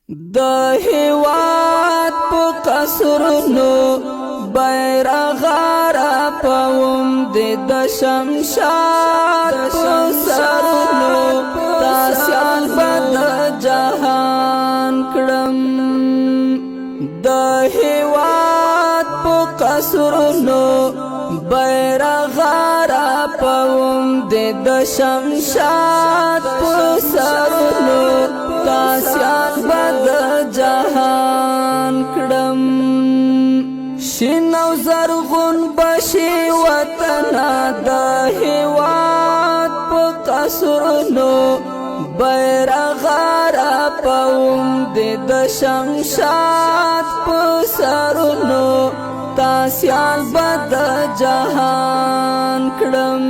د هیواد په قصرونو بیرغ را پوم د شمشاد په سرونو تاسیال بد جهان کړم د هیواد په قصرونو بیرغ را پوم د شمشاد په سرونو تاسیال بد جهان کړم شین او زرغون بشي وطن د هیواد په قصرونو بیرغ را پوم د شمشاد په سرونو تاسیال بد جهان کړم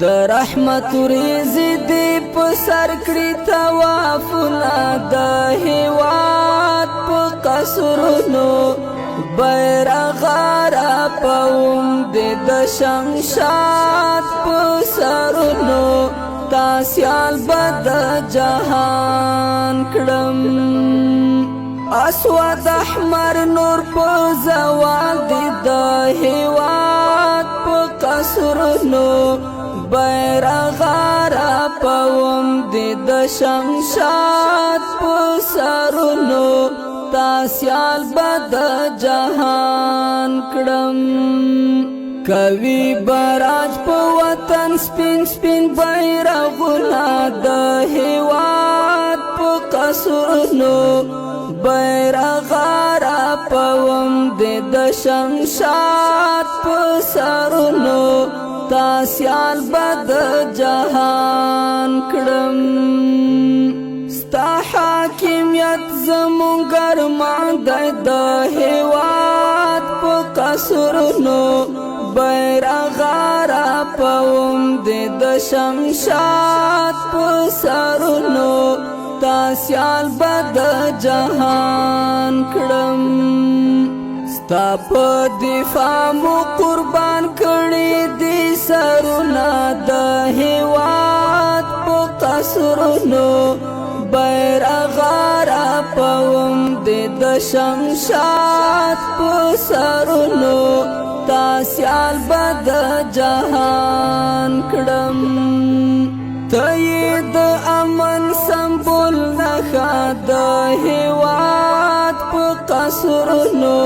د رحمت ریزی دی په سر کړی توافونه د هیواد په قصرونو بیرغ را پوم د شمشاد په سرونو تاسیال بد جهان کړم اسود احمر نور په زوال دی د هیواد په قصرونو بیرغ را پوم د شمشاد په سرونو تاسیال بد جهان کړم کوي براج په وطن سپین سپین بیرغونه د هیواد په قصرونو بیرغ را پوم د شمشاد په سرونو تاسیال بد جهان کړم ستا حاکمیت زمون ګرمان د هیواد په قصرونو بیرغ را پوم د شمشاد په سرونو تاسیال بد جهان کړم ستا په دفاع مو قربان کړي دي سرونه د هیواد په قصرونو بیرغ را پوم د شمشاد په سرونو تاسیال بد جهان کړم ته د امن سمبول نښه د هیواد په قصرونو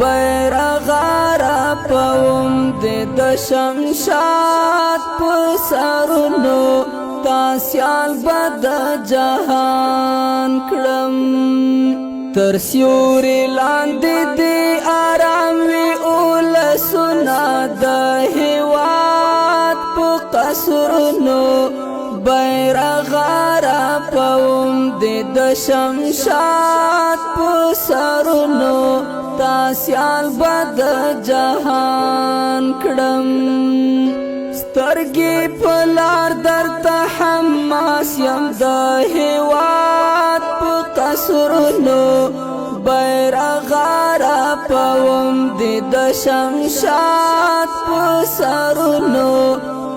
بیرغ را پوم د شمشاد په سرونو تاسیال بد جهان کړم تر سیوري لاندې دی آرام وی اولسونه د هیواد په قصرونو بیرغ را پوم د شمشاد په سرونو تاسیال بد جهان کړم سترګې په لار درته حماس یم د هیواد په قصرونو بیرغ را پوم د شمشاد په سرونو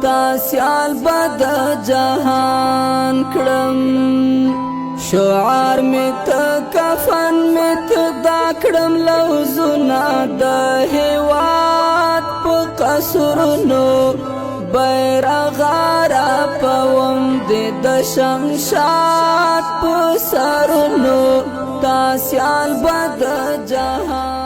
تاسیال بد جهان کړم شعار می ته کفن می ته دا کړم لوزونه د هیواد په قصرونو بیرغ را پوم د شمشاد په سرونو تاسیال بد جهان